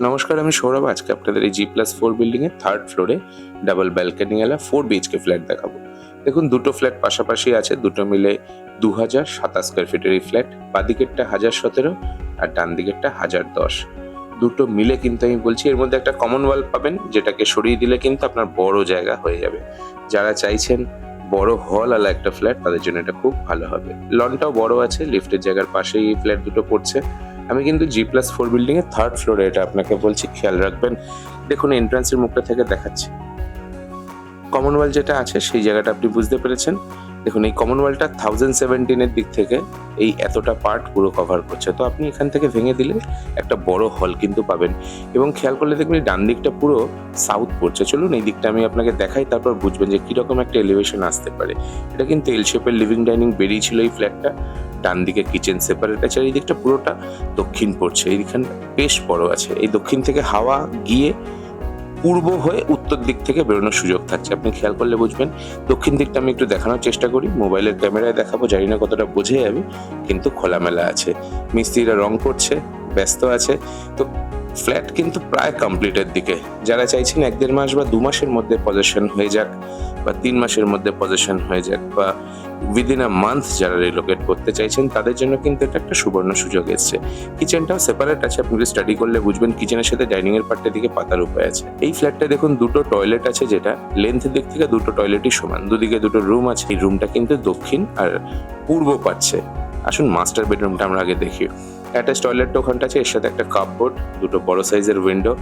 নমস্কার, আমি সৌরভ। আজকে আপনাদের এই G+4 বিল্ডিং এর 3rd ফ্লোরে ডাবল ব্যালকনিওয়ালা 4 বিএইচকে ফ্ল্যাট দেখাবো। দেখুন, দুটো ফ্ল্যাট পাশাপাশি আছে, দুটো মিলে 2027 স্কোয়ার ফিটের এই ফ্ল্যাট। বাদিকেরটা 1017 আর ডান দিকেরটা 1010। দুটো মিলে কিন্তু আমি বলছি এর মধ্যে একটা কমন ওয়াল পাবেন, যেটাকে সরিয়ে দিলে কিন্তু আপনার বড় জায়গা হয়ে যাবে। যারা চাইছেন বড় হল আলা একটা ফ্ল্যাট, তাদের জন্য এটা খুব ভালো হবে। লনটাও বড় আছে, লিফটের জায়গার পাশেই এই ফ্ল্যাট দুটো পড়ছে। আমি কিন্তু G+4 বিল্ডিং এর 3rd ফ্লোরে এটা আপনাকে বলছি, খেয়াল রাখবেন। দেখুন, এন্ট্রান্সের মুখটা থেকে দেখাচ্ছি। কমন ওয়াল যেটা আছে সেই জায়গাটা আপনি বুঝতে পেরেছেন। দেখুন, এই কমন ওয়ালটা 1017 এর দিক থেকে এই এতটা পার্ট পুরো কভার করছে। তো আপনি এখান থেকে ভেঙে দিলে একটা বড় হল কিন্তু পাবেন। এবং খেয়াল করলে দেখবেন ডান দিকটা পুরো সাউথ পড়ছে। চলুন এই দিকটা আমি আপনাকে দেখাই, তারপর বুঝবেন যে কিরকম একটা এলিভেশন আসতে পারে। এটা কিন্তু এল শেপের লিভিং ডাইনিং বেরিয়েছিল এই ফ্ল্যাটটা। ডান দিকে কিচেন সেপারেট আছে, আর এই দিকটা পুরোটা দক্ষিণ পড়ছে। এইখানে বেশ বড় আছে। এই দক্ষিণ থেকে হাওয়া গিয়ে পূর্ব হয়ে উত্তর দিক থেকে বেরোনোর সুযোগ থাকছে। আপনি খেয়াল করলে বুঝবেন। দক্ষিণ দিকটা আমি একটু দেখানোর চেষ্টা করি, মোবাইলের ক্যামেরায় দেখাবো, জানি না কতটা বোঝে যাবে, কিন্তু খোলামেলা আছে। মিস্ত্রিরা রং করছে, ব্যস্ত আছে। তো ফ্ল্যাট কিন্তু প্রায় কমপ্লিটের দিকে। যারা চাইছেন 1-1.5 মাস বা 2 মাসের মধ্যে পজেশন হয়ে যাক, বা 3 মাসের মধ্যে পজেশন হয়ে যাক, বা উইদিন আ মান্থ যারা রিলোকেট করতে চাইছেন, তাদের জন্য কিন্তু এটা একটা সুবর্ণ সুযোগ এসছে। কিচেনটাও সেপারেট আছে, আপনি স্টাডি করলে বুঝবেন। কিচেনের সাথে ডাইনিং এর পার্টটা দিকে পাতার উপায় আছে। এই ফ্ল্যাটটা দেখুন, দুটো টয়লেট আছে, যেটা লেন্থের দিক থেকে দুটো টয়লেটই সমান। দুদিকে দুটো রুম আছে। এই রুমটা কিন্তু দক্ষিণ আর পূর্ব পাচ্ছে। আসুন মাস্টার বেডরুমটা আমরা আগে দেখি। অ্যাটাচ টয়লেটটা ওখানটা আছে, এর সাথে একটা কাপবোর্ড, দুটো বড় সাইজের উইন্ডো,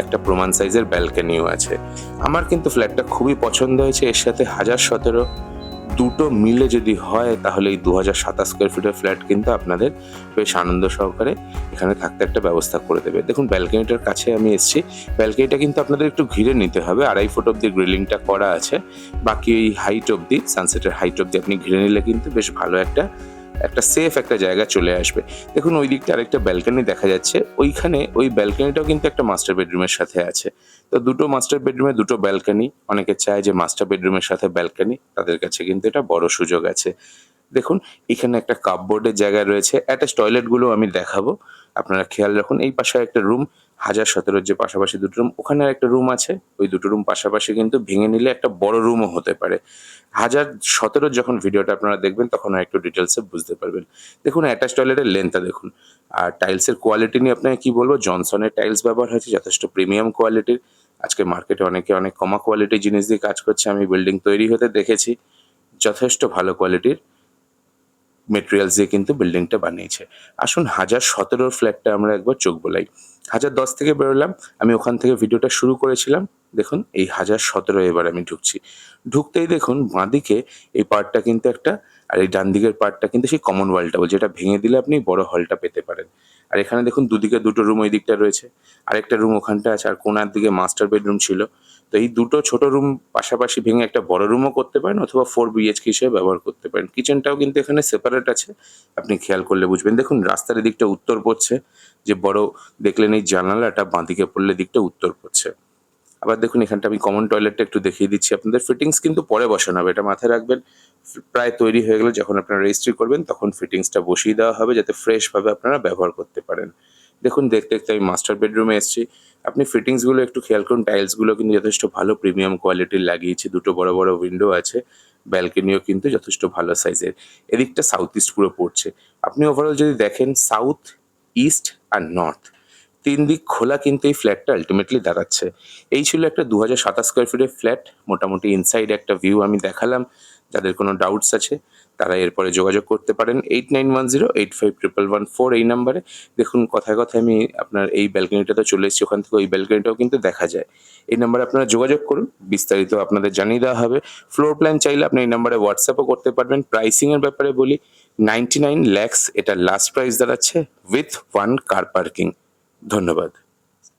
একটা প্রমাণ সাইজের ব্যালকনিও আছে। আমার কিন্তু ফ্ল্যাটটা খুবই পছন্দ হয়েছে। এর সাথে 1017 দুটো মিলে যদি হয়, তাহলে এই 2027 স্কোয়ার ফিটের ফ্ল্যাট কিন্তু আপনাদের বেশ আনন্দ সহকারে এখানে থাকতে একটা ব্যবস্থা করে দেবে। দেখুন, ব্যালকনিটার কাছে আমি এসেছি। ব্যালকনিটা কিন্তু আপনাদের একটু ঘিরে নিতে হবে। 2.5 ফুট অব্দি গ্রিলিংটা করা আছে। বাকি এই হাইট অব্দি, সানসেটের হাইট অব্দি আপনি ঘিরে নিলে কিন্তু বেশ ভালো একটা সেফ একটা জায়গা চলে আসবে। দেখুন, ওই দিকটা আরেকটা ব্যালকনি দেখা যাচ্ছে। ওইখানে ওই ব্যালকনিটাও কিন্তু একটা মাস্টার বেডরুমের সাথে আছে। তো দুটো মাস্টার বেডরুমে দুটো ব্যালকনি। অনেকে চায় যে মাস্টার বেডরুমের সাথে ব্যালকনি, তাদের কাছে কিন্তু এটা বড় সুযোগ আছে। দেখুন, এখানে একটা কাপবোর্ডের জায়গা রয়েছে। অ্যাটাচ টয়লেট গুলো আমি দেখাবো, আপনারা খেয়াল রাখুন। এই পাশে একটা রুম, 1017 যে পাশাপাশি দুটো রুম, ওখানে একটা রুম আছে। ওই দুটো রুম পাশাপাশি কিন্তু ভেঙে নিলে একটা বড় রুমও হতে পারে। 1017 যখন ভিডিওটা আপনারা দেখবেন, তখন আর একটু ডিটেলসে বুঝতে পারবেন। দেখুন, অ্যাটাচ টয়লেটের লেন্থটা দেখুন। আর টাইলসের কোয়ালিটি নিয়ে আপনাকে কি বলবো, জনসনের টাইলস ব্যবহার হয়েছে, যথেষ্ট প্রিমিয়াম কোয়ালিটির। আজকে মার্কেটে অনেকে অনেক কমা কোয়ালিটির জিনিস দিয়ে কাজ করছে, আমি বিল্ডিং তৈরি হতে দেখেছি। যথেষ্ট ভালো কোয়ালিটির মেটেরিয়ালস দিয়ে কিন্তু বিল্ডিংটা বানিয়েছে। আসুন 1017 ফ্ল্যাটটা আমরা একবার চোখ বোলাই। 1010 থেকে বেরোলাম, আমি ওখান থেকে ভিডিওটা শুরু করেছিলাম। দেখুন, এই 1017 এবার আমি ঢুকছি। ঢুকতেই দেখুন বাঁদিকে এই পার্টটা কিন্তু একটা, আর এই ডান দিকের পার্টটা কিন্তু সেই কমন ওয়ালটা, যেটা ভেঙে দিলে আপনি বড় হলটা পেতে পারেন। আর এখানে দেখুন দুদিকে দুটো রুম, ওই দিকটা রয়েছে, আরেকটা রুম ওখানটা আছে, আর কোনার দিকে মাস্টার বেডরুম ছিল। তো এই দুটো ছোট রুম পাশাপাশি ভেঙে একটা বড় রুমও করতে পারেন, অথবা 4 বিএইচকে হিসেবে ব্যবহার করতে পারেন। কিচেনটাও কিন্তু এখানে সেপারেট আছে, আপনি খেয়াল করলে বুঝবেন। দেখুন, রাস্তার দিকটা উত্তর পড়ছে, যে বড় দেখলেন এই জানালাটা, বাঁদিকে পড়লে দিকটা উত্তর পড়ছে। আবার দেখুন, এখানটা আমি কমন টয়লেটটা একটু দেখিয়ে দিচ্ছি আপনাদের। ফিটিংস কিন্তু পরে বসানো হবে, এটা মাথায় রাখবেন। প্রায় তৈরি হয়ে গেলে যখন আপনারা রেজিস্ট্রি করবেন, তখন ফিটিংসটা বসিয়ে দেওয়া হবে, যাতে ফ্রেশভাবে আপনারা ব্যবহার করতে পারেন। দেখুন, দেখতে দেখতে আমি মাস্টার বেডরুমে এসেছি। আপনি ফিটিংসগুলো একটু খেয়াল করুন। টাইলসগুলো কিন্তু যথেষ্ট ভালো প্রিমিয়াম কোয়ালিটির লাগিয়েছে। দুটো বড় বড় উইন্ডো আছে। ব্যালকনিও কিন্তু যথেষ্ট ভালো সাইজের। এদিকটা সাউথ ইস্ট পুরো পড়ছে। আপনি ওভারঅল যদি দেখেন, সাউথ, ইস্ট আর নর্থ, 3 দিক খোলা কিন্তু এই ফ্ল্যাটটা আলটিমেটলি দাঁড়াচ্ছে। এই ছিল একটা 2027 স্কোয়ার ফিটের ফ্ল্যাট। মোটামুটি ইনসাইড একটা ভিউ আমি দেখালাম। যাদের কোনো ডাউটস আছে, তারা এরপরে যোগাযোগ করতে পারেন 8910851114 এই নাম্বারে। দেখুন, কথায় কথায় আমি আপনার এই ব্যালকনিটাতে চলে এসেছি, ওখান থেকে ওই ব্যালকনিটাও কিন্তু দেখা যায়। এই নাম্বারে আপনারা যোগাযোগ করুন, বিস্তারিত আপনাদের জানিয়ে দেওয়া হবে। ফ্লোর প্ল্যান চাইলে আপনি এই নাম্বারে হোয়াটসঅ্যাপও করতে পারবেন। প্রাইসিংয়ের ব্যাপারে বলি, 99 lakhs এটা লাস্ট প্রাইস দাঁড়াচ্ছে, উইথ 1 কার পার্কিং। ধন্যবাদ।